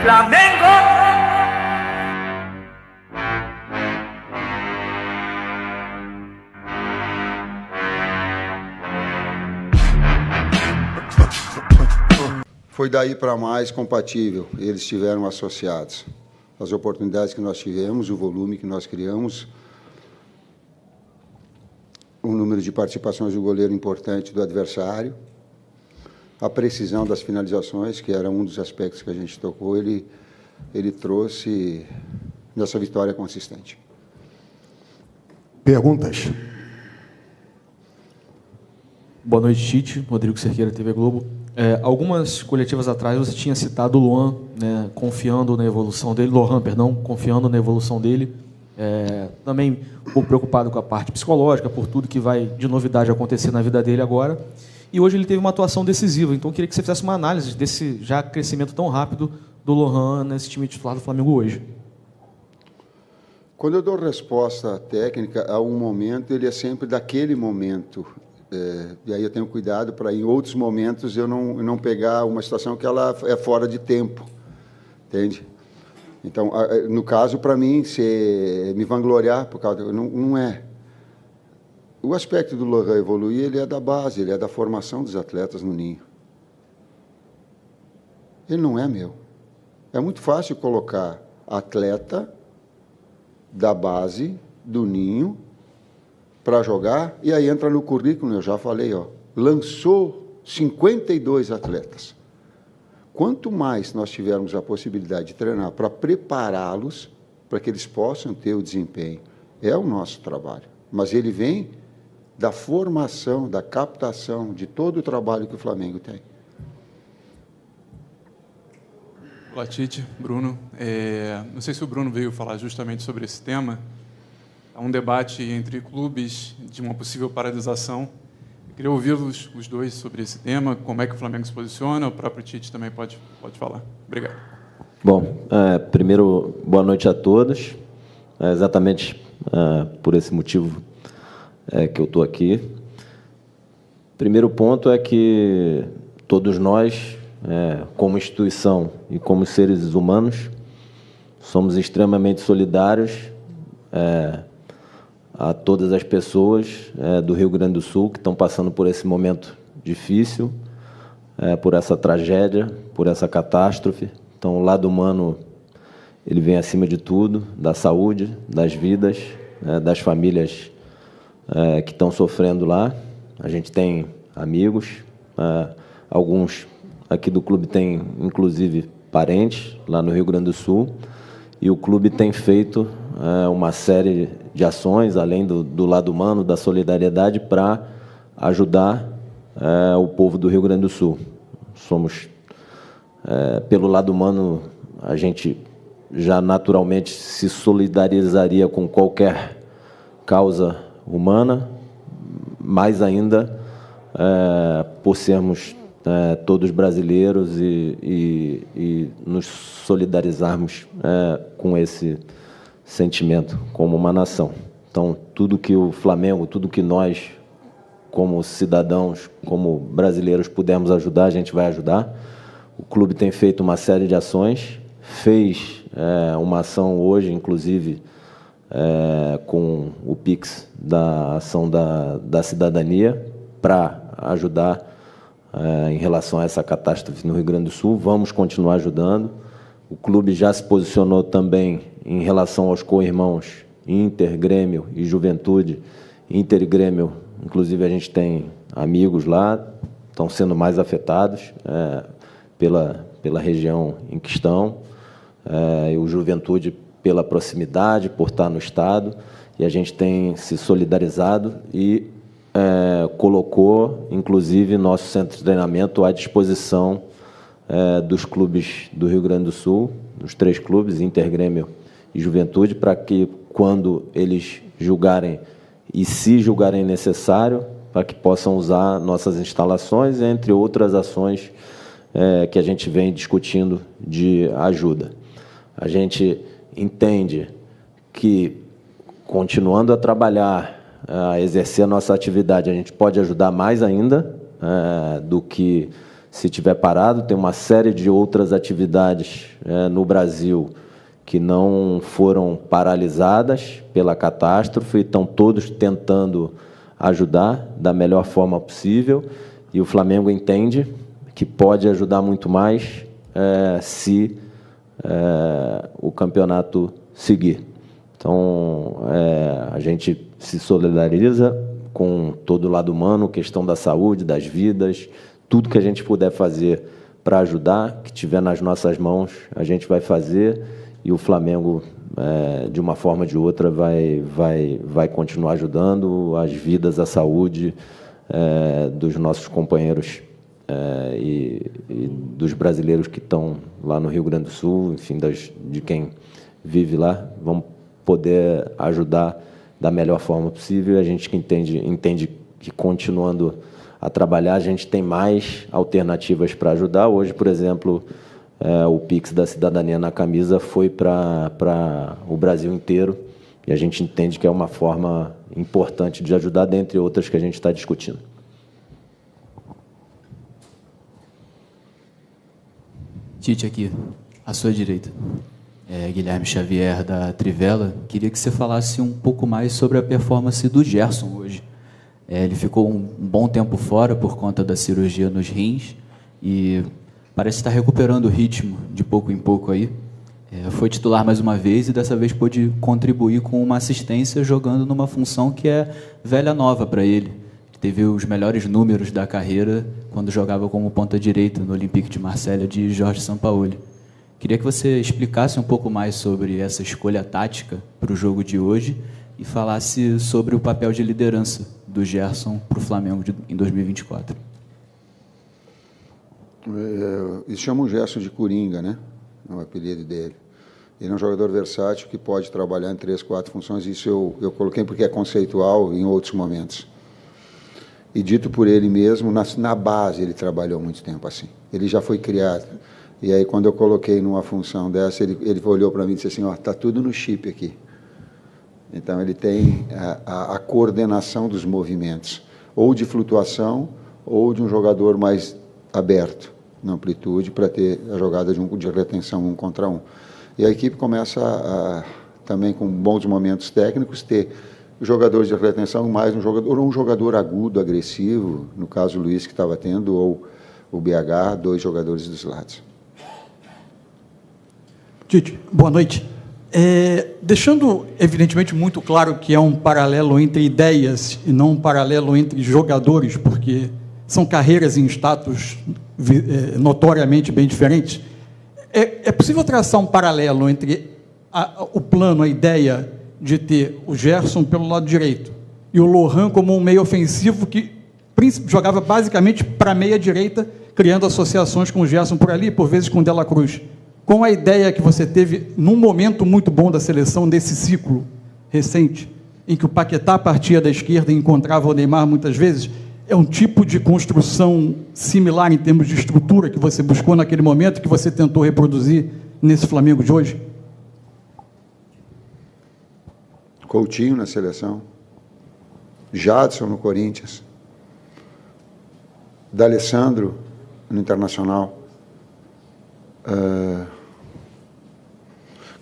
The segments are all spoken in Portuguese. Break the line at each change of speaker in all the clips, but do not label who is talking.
Flamengo.
Foi daí para mais compatível, eles estiveram associados. As oportunidades que nós tivemos, o volume que nós criamos, o número de participações do goleiro importante do adversário, a precisão das finalizações, que era um dos aspectos que a gente tocou, ele trouxe nessa vitória consistente.
Perguntas?
Boa noite, Tite. Rodrigo Cerqueira, TV Globo. Algumas coletivas atrás você tinha citado o Luan, né, confiando na evolução dele, confiando na evolução dele. Também um pouco preocupado com a parte psicológica, por tudo que vai de novidade acontecer na vida dele agora. E hoje ele teve uma atuação decisiva. Então, eu queria que você fizesse uma análise desse já crescimento tão rápido do Lohan nesse time titular do Flamengo hoje.
Quando eu dou resposta técnica a um momento, ele é sempre daquele momento. E aí eu tenho cuidado para, em outros momentos, eu não pegar uma situação que ela é fora de tempo. Entende? Então, no caso, para mim, me vangloriar, por causa não é. O aspecto do Lohan evoluir, ele é da base, ele é da formação dos atletas no ninho. Ele não é meu. É muito fácil colocar atleta da base, do ninho, para jogar, e aí entra no currículo, eu já falei, lançou 52 atletas. Quanto mais nós tivermos a possibilidade de treinar para prepará-los, para que eles possam ter o desempenho, é o nosso trabalho. Mas ele vem da formação, da captação, de todo o trabalho que o Flamengo tem.
Olá, Tite, Bruno. Não sei se o Bruno veio falar justamente sobre esse tema. Há um debate entre clubes de uma possível paralisação. Eu queria ouvi-los, os dois, sobre esse tema, como é que o Flamengo se posiciona, o próprio Tite também pode falar. Obrigado.
Bom, primeiro, boa noite a todos. Exatamente por esse motivo que eu estou aqui. Primeiro ponto é que todos nós, como instituição e como seres humanos, somos extremamente solidários a todas as pessoas do Rio Grande do Sul que estão passando por esse momento difícil, por essa tragédia, por essa catástrofe. Então, o lado humano, ele vem acima de tudo, da saúde, das vidas, das famílias que estão sofrendo lá. A gente tem amigos, alguns aqui do clube têm, inclusive, parentes lá no Rio Grande do Sul, e o clube tem feito uma série de ações, além do lado humano, da solidariedade, para ajudar o povo do Rio Grande do Sul. Pelo lado humano, a gente já naturalmente se solidarizaria com qualquer causa humana, mais ainda por sermos todos brasileiros e nos solidarizarmos com esse sentimento como uma nação. Então, tudo que o Flamengo, tudo que nós, como cidadãos, como brasileiros, pudermos ajudar, a gente vai ajudar. O clube tem feito uma série de ações, fez uma ação hoje, inclusive, com o Pix da ação da cidadania, para ajudar em relação a essa catástrofe no Rio Grande do Sul. Vamos continuar ajudando. O clube já se posicionou também em relação aos co-irmãos Inter, Grêmio e Juventude. Inter e Grêmio, inclusive, a gente tem amigos lá, estão sendo mais afetados pela região em que estão. E o Juventude pela proximidade, por estar no estado, e a gente tem se solidarizado e colocou, inclusive, nosso centro de treinamento à disposição dos clubes do Rio Grande do Sul, os 3 clubes, Inter, Grêmio e Juventude, para que, quando eles julgarem e se julgarem necessário, para que possam usar nossas instalações, entre outras ações que a gente vem discutindo de ajuda. A gente entende que, continuando a trabalhar, a exercer a nossa atividade, a gente pode ajudar mais ainda do que se tiver parado. Tem uma série de outras atividades no Brasil que não foram paralisadas pela catástrofe, e estão todos tentando ajudar da melhor forma possível, e o Flamengo entende que pode ajudar muito mais se o campeonato seguir. Então, a gente se solidariza com todo o lado humano, questão da saúde, das vidas, tudo que a gente puder fazer para ajudar, que tiver nas nossas mãos, a gente vai fazer, e o Flamengo, de uma forma ou de outra, vai continuar ajudando as vidas, a saúde dos nossos companheiros e dos brasileiros que estão lá no Rio Grande do Sul, enfim, de quem vive lá. Vamos poder ajudar da melhor forma possível. A gente que entende que, continuando a trabalhar, a gente tem mais alternativas para ajudar. Hoje, por exemplo, o Pix da Cidadania na Camisa foi para o Brasil inteiro, e a gente entende que é uma forma importante de ajudar, dentre outras que a gente está discutindo.
Tite, aqui, à sua direita. Guilherme Xavier, da Trivela. Queria que você falasse um pouco mais sobre a performance do Gerson hoje. Ele ficou um bom tempo fora por conta da cirurgia nos rins e parece estar recuperando o ritmo de pouco em pouco aí. Foi titular mais uma vez e dessa vez pôde contribuir com uma assistência, jogando numa função que é velha nova para ele. Teve os melhores números da carreira quando jogava como ponta-direita no Olympique de Marselha de Jorge Sampaoli. Queria que você explicasse um pouco mais sobre essa escolha tática para o jogo de hoje e falasse sobre o papel de liderança do Gerson para o Flamengo em 2024.
Eles chamam o Gerson de Coringa, né? É o apelido dele. Ele é um jogador versátil que pode trabalhar em 3, 4 funções. Isso eu coloquei porque é conceitual em outros momentos. E dito por ele mesmo, na base ele trabalhou muito tempo assim. Ele já foi criado. E aí, quando eu coloquei numa função dessa, ele olhou para mim e disse assim, está tudo no chip aqui. Então, ele tem a coordenação dos movimentos, ou de flutuação, ou de um jogador mais aberto, na amplitude, para ter a jogada de retenção 1 contra 1. E a equipe começa, também com bons momentos técnicos, ter jogadores de retenção, mais um jogador agudo, agressivo, no caso o Luiz que estava tendo, ou o BH, 2 jogadores dos lados.
Tite, boa noite. Deixando, evidentemente, muito claro que é um paralelo entre ideias e não um paralelo entre jogadores, porque são carreiras em status notoriamente bem diferentes, é possível traçar um paralelo entre o plano, a ideia de ter o Gerson pelo lado direito e o Lohan como um meio ofensivo que jogava basicamente para a meia-direita, criando associações com o Gerson por ali, por vezes com o Dela Cruz. Com a ideia que você teve num momento muito bom da seleção, desse ciclo recente, em que o Paquetá partia da esquerda e encontrava o Neymar muitas vezes, é um tipo de construção similar em termos de estrutura que você buscou naquele momento, que você tentou reproduzir nesse Flamengo de hoje?
Coutinho na seleção, Jadson no Corinthians, D'Alessandro no Internacional.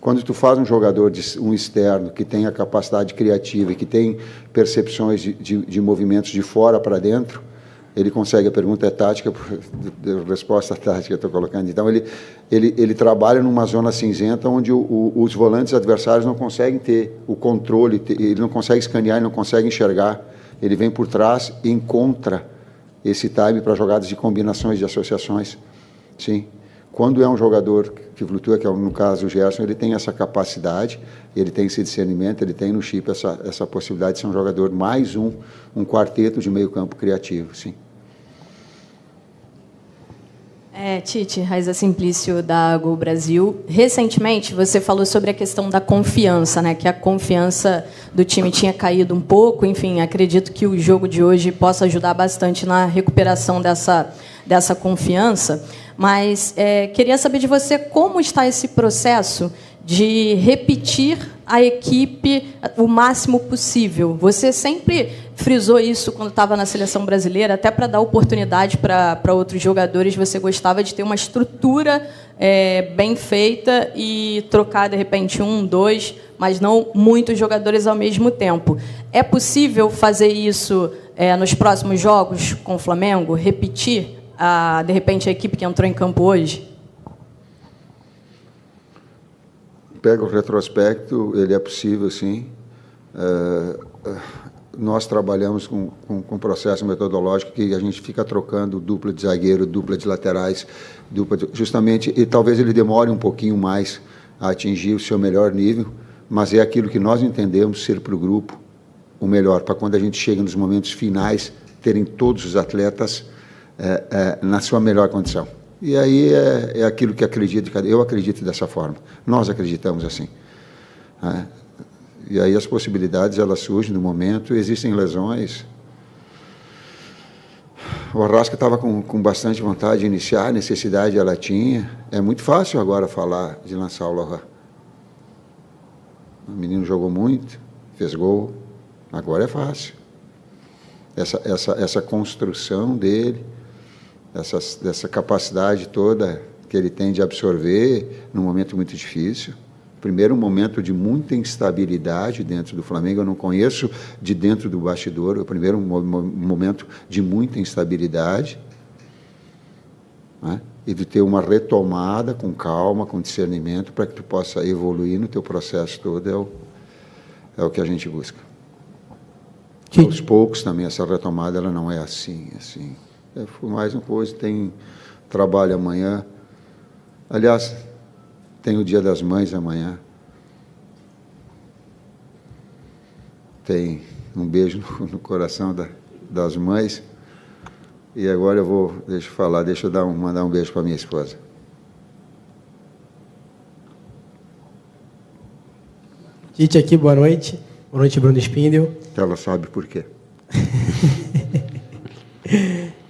Quando tu faz um jogador, um externo, que tem a capacidade criativa e que tem percepções de movimentos de fora para dentro, ele consegue. A pergunta é tática, a resposta tática eu estou colocando. Então, ele trabalha numa zona cinzenta onde os volantes adversários não conseguem ter o controle, ele não consegue escanear, ele não consegue enxergar. Ele vem por trás e encontra esse time para jogadas de combinações, de associações. Sim. Quando é um jogador que flutua, que é no caso o Gerson, ele tem essa capacidade, ele tem esse discernimento, ele tem no chip essa possibilidade de ser um jogador mais um quarteto de meio campo criativo, sim.
Tite, Raiza Simplício, da Gol Brasil. Recentemente, você falou sobre a questão da confiança, né? Que a confiança do time tinha caído um pouco. Enfim, acredito que o jogo de hoje possa ajudar bastante na recuperação dessa confiança. Mas queria saber de você como está esse processo de repetir a equipe o máximo possível. Você sempre frisou isso quando estava na seleção brasileira, até para dar oportunidade para outros jogadores. Você gostava de ter uma estrutura bem feita e trocar, de repente, 1, 2, mas não muitos jogadores ao mesmo tempo. É possível fazer isso nos próximos jogos com o Flamengo? Repetir, de repente, a equipe que entrou em campo hoje?
Pega o retrospecto, ele é possível, sim. Nós trabalhamos com um processo metodológico que a gente fica trocando dupla de zagueiro, dupla de laterais, justamente, e talvez ele demore um pouquinho mais a atingir o seu melhor nível, mas é aquilo que nós entendemos ser para o grupo o melhor, para quando a gente chega nos momentos finais, terem todos os atletas na sua melhor condição. E aí é aquilo que eu acredito dessa forma, nós acreditamos assim. E aí as possibilidades, elas surgem no momento, existem lesões. O Arrasca estava com bastante vontade de iniciar, a necessidade ela tinha. É muito fácil agora falar de lançar o Lohan. O menino jogou muito, fez gol, agora é fácil. Essa construção dele, dessa capacidade toda que ele tem de absorver num momento muito difícil. Primeiro, um momento de muita instabilidade dentro do Flamengo, eu não conheço de dentro do bastidor, o primeiro momento de muita instabilidade, né? E de ter uma retomada com calma, com discernimento, para que tu possa evoluir no teu processo todo, é o que a gente busca. Aos poucos também, essa retomada ela não é assim. Foi mais uma coisa, tem trabalho amanhã. Aliás, tem o Dia das Mães amanhã. Tem um beijo no coração das mães. E agora deixa eu mandar um beijo para minha esposa.
Tite aqui, boa noite. Boa noite, Bruno Spindel.
Ela sabe por quê.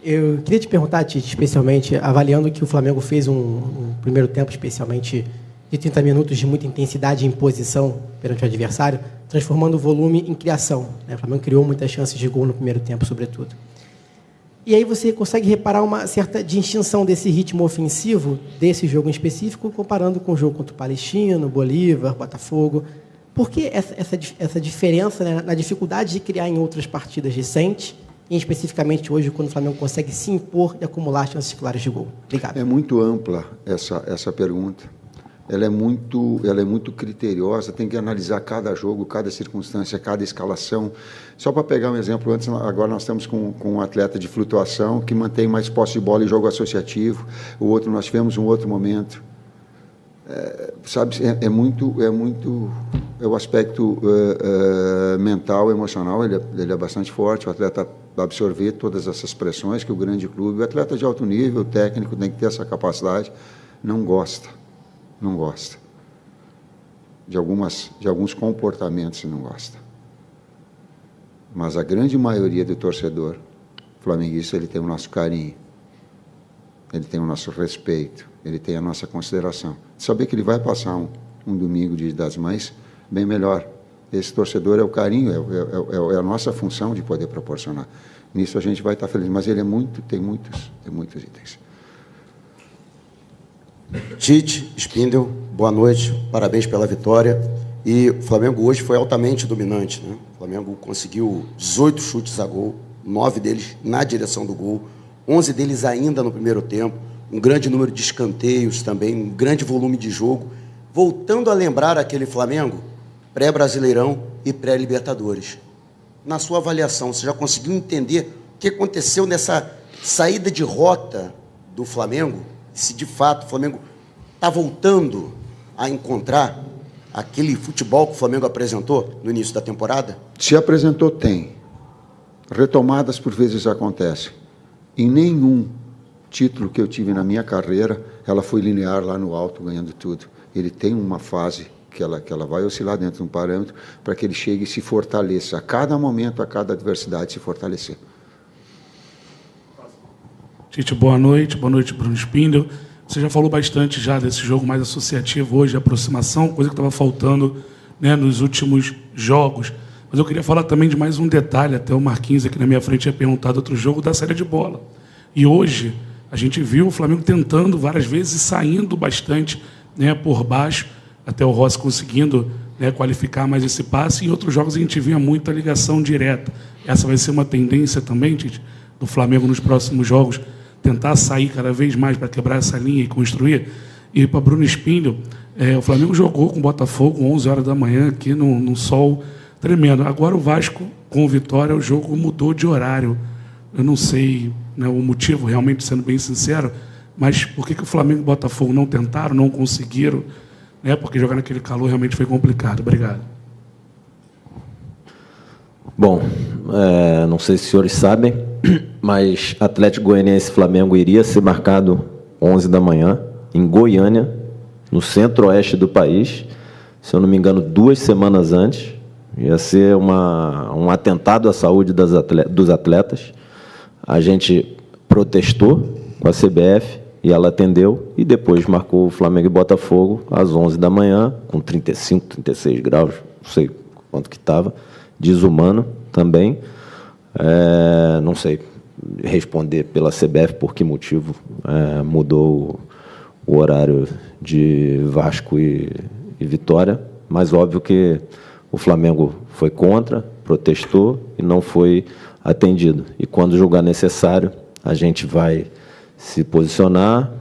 Eu queria te perguntar, Tite, especialmente, avaliando que o Flamengo fez um primeiro tempo, especialmente de 30 minutos de muita intensidade e imposição perante o adversário, transformando o volume em criação, né? O Flamengo criou muitas chances de gol no primeiro tempo, sobretudo. E aí você consegue reparar uma certa distinção desse ritmo ofensivo, desse jogo em específico, comparando com o jogo contra o Palestino, Bolívar, Botafogo. Por que essa diferença, né, na dificuldade de criar em outras partidas recentes, e especificamente hoje, quando o Flamengo consegue se impor e acumular chances claras de gol? Obrigado.
É muito ampla essa pergunta. Ela é muito criteriosa, tem que analisar cada jogo, cada circunstância, cada escalação. Só para pegar um exemplo, agora nós estamos com um atleta de flutuação que mantém mais posse de bola em jogo associativo, nós tivemos um outro momento. É o aspecto mental, emocional, ele é bastante forte, o atleta absorver todas essas pressões que o grande clube, o atleta de alto nível, o técnico tem que ter essa capacidade, não gosta de alguns comportamentos, não gosta. Mas a grande maioria do torcedor flamenguista, ele tem o nosso carinho, ele tem o nosso respeito, ele tem a nossa consideração. Saber que ele vai passar um domingo das Mães bem melhor. Esse torcedor é o carinho, é a nossa função de poder proporcionar. Nisso a gente vai estar feliz, mas ele tem muitos itens.
Tite, Spindel, boa noite, parabéns pela vitória. E o Flamengo hoje foi altamente dominante, né? O Flamengo conseguiu 18 chutes a gol, 9 deles na direção do gol, 11 deles ainda no primeiro tempo, um grande número de escanteios também, um grande volume de jogo, voltando a lembrar aquele Flamengo pré-Brasileirão e pré-Libertadores. Na sua avaliação, você já conseguiu entender o que aconteceu nessa saída de rota do Flamengo? Se de fato o Flamengo está voltando a encontrar aquele futebol que o Flamengo apresentou no início da temporada?
Se apresentou, tem. Retomadas por vezes acontecem. Em nenhum título que eu tive na minha carreira, ela foi linear lá no alto, ganhando tudo. Ele tem uma fase que ela vai oscilar dentro de um parâmetro para que ele chegue e se fortaleça. A cada momento, a cada adversidade, se fortalecer.
Tite, boa noite, Bruno Spindel. Você já falou bastante já desse jogo mais associativo hoje, de aproximação, coisa que estava faltando né, nos últimos jogos. Mas eu queria falar também de mais um detalhe, até o Marquinhos aqui na minha frente tinha perguntado outro jogo da saída de bola. E hoje a gente viu o Flamengo tentando várias vezes e saindo bastante, né, por baixo, até o Rossi conseguindo, né, qualificar mais esse passe. E em outros jogos a gente via muita ligação direta. Essa vai ser uma tendência também, Tite, do Flamengo nos próximos jogos, tentar sair cada vez mais para quebrar essa linha e construir. E para Bruno Spindel, o Flamengo jogou com o Botafogo 11 horas da manhã aqui num sol tremendo. Agora o Vasco, com o Vitória, o jogo mudou de horário. Eu não sei, né, o motivo, realmente, sendo bem sincero, mas por que o Flamengo e o Botafogo não tentaram, não conseguiram? Né, porque jogar naquele calor realmente foi complicado. Obrigado.
Bom, não sei se os senhores sabem, mas Atlético Goianiense e Flamengo iria ser marcado 11 da manhã, em Goiânia, no centro-oeste do país, se eu não me engano, 2 semanas antes. Ia ser um atentado à saúde dos atletas. A gente protestou com a CBF e ela atendeu, e depois marcou o Flamengo e Botafogo às 11 da manhã, com 35, 36 graus, não sei quanto que estava, desumano também. Não sei responder pela CBF por que motivo mudou o horário de Vasco e Vitória, mas óbvio que o Flamengo foi contra, protestou e não foi atendido. E quando julgar necessário, a gente vai se posicionar,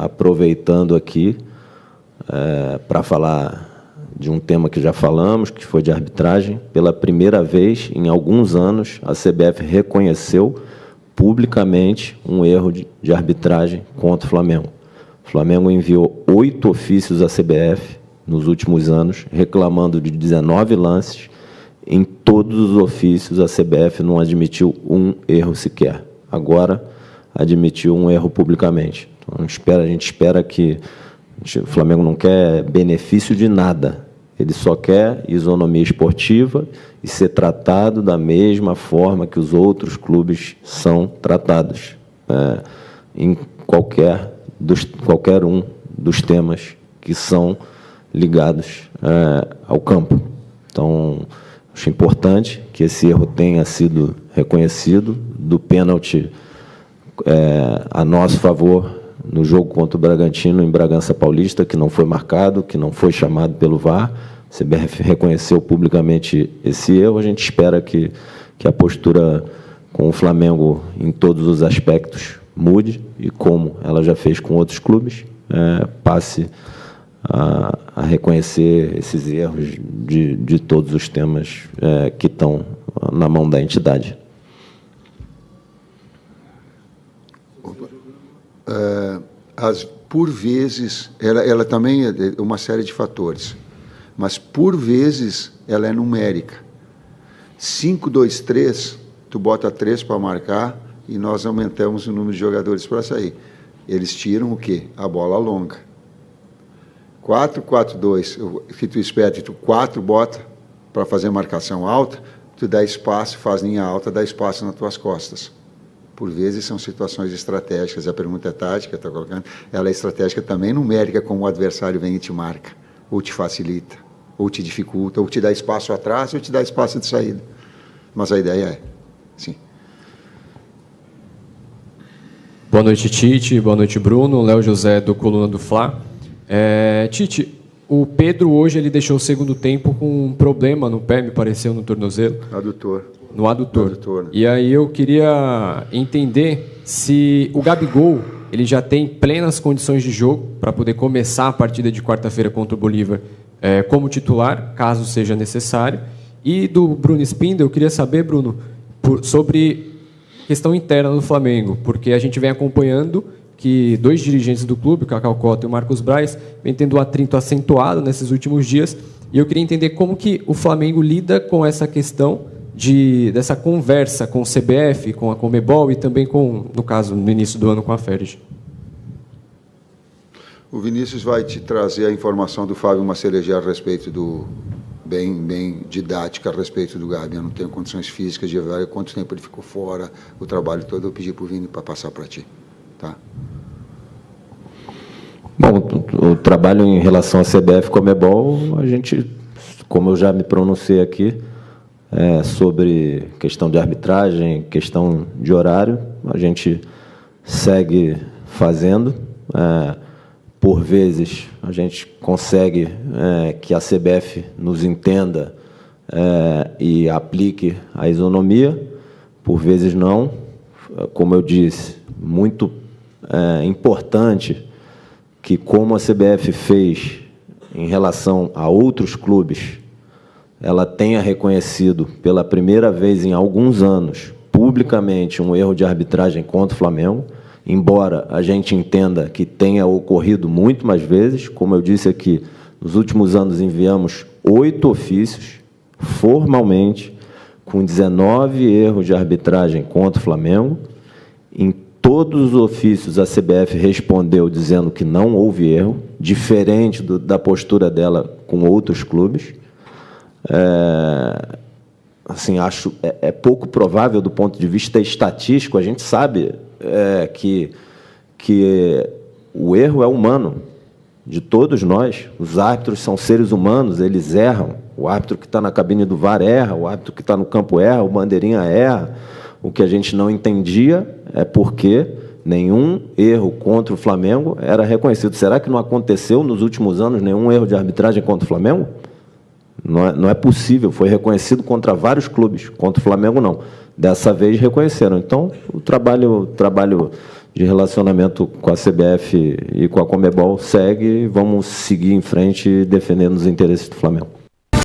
aproveitando aqui para falar de um tema que já falamos, que foi de arbitragem. Pela primeira vez em alguns anos, a CBF reconheceu publicamente um erro de arbitragem contra o Flamengo. O Flamengo enviou 8 ofícios à CBF nos últimos anos, reclamando de 19 lances. Em todos os ofícios, a CBF não admitiu um erro sequer. Agora, admitiu um erro publicamente. Então, a gente espera que... O Flamengo não quer benefício de nada. Ele só quer isonomia esportiva e ser tratado da mesma forma que os outros clubes são tratados, em qualquer um dos temas que são ligados ao campo. Então, acho importante que esse erro tenha sido reconhecido, do pênalti a nosso favor no jogo contra o Bragantino, em Bragança Paulista, que não foi marcado, que não foi chamado pelo VAR. A CBF reconheceu publicamente esse erro. A gente espera que a postura com o Flamengo, em todos os aspectos, mude, e como ela já fez com outros clubes, passe a reconhecer esses erros de todos os temas que estão na mão da entidade.
Por vezes, ela também é uma série de fatores, mas por vezes ela é numérica. 5, 2, 3, tu bota 3 para marcar e nós aumentamos o número de jogadores para sair. Eles tiram o quê? A bola longa. 4, 4, 2, que tu espera, tu 4 bota para fazer marcação alta, tu dá espaço, faz linha alta, dá espaço nas tuas costas. Por vezes são situações estratégicas. A pergunta é tática, está colocando. Ela é estratégica também numérica, como o adversário vem e te marca, ou te facilita, ou te dificulta, ou te dá espaço atrás, ou te dá espaço de saída. Mas a ideia é, sim.
Boa noite, Tite. Boa noite, Bruno. Léo José, do Coluna do Fla. Tite, o Pedro hoje ele deixou o segundo tempo com um problema no pé, me pareceu, no tornozelo. No adutor. Né? E aí eu queria entender se o Gabigol ele já tem plenas condições de jogo para poder começar a partida de quarta-feira contra o Bolívar como titular, caso seja necessário. E do Bruno Spindel, eu queria saber, Bruno, sobre questão interna do Flamengo, porque a gente vem acompanhando que 2 dirigentes do clube, o Cacau Cota e o Marcos Braz, vem tendo um atrito acentuado nesses últimos dias, e eu queria entender como que o Flamengo lida com essa questão dessa conversa com o CBF, com a Conmebol e também com, no caso, no início do ano, com a Ferg.
O Vinícius vai te trazer a informação do Fábio Maceleger a respeito bem didática a respeito do Gabi. Eu não tenho condições físicas de ver quanto tempo ele ficou fora, o trabalho todo. Eu pedi para o Vini para passar para ti. Tá?
Bom, o trabalho em relação à CBF e Conmebol, a gente como eu já me pronunciei aqui, sobre questão de arbitragem, questão de horário, a gente segue fazendo. Por vezes, a gente consegue que a CBF nos entenda e aplique a isonomia, por vezes não. Como eu disse, muito importante que, como a CBF fez em relação a outros clubes, ela tenha reconhecido pela primeira vez em alguns anos, publicamente, um erro de arbitragem contra o Flamengo, embora a gente entenda que tenha ocorrido muito mais vezes. Como eu disse aqui, nos últimos anos enviamos 8 ofícios, formalmente, com 19 erros de arbitragem contra o Flamengo. Em todos os ofícios, a CBF respondeu dizendo que não houve erro, diferente da postura dela com outros clubes. Assim, acho pouco provável do ponto de vista estatístico. A gente sabe que o erro é humano, de todos nós. Os árbitros são seres humanos, eles erram. O árbitro que está na cabine do VAR erra, o árbitro que está no campo erra, o bandeirinha erra. O que a gente não entendia é porque nenhum erro contra o Flamengo era reconhecido. Será que não aconteceu nos últimos anos nenhum erro de arbitragem contra o Flamengo? Não é possível. Foi reconhecido contra vários clubes, contra o Flamengo não. Dessa vez reconheceram. Então, o trabalho de relacionamento com a CBF e com a Conmebol segue. Vamos seguir em frente defendendo os interesses do Flamengo.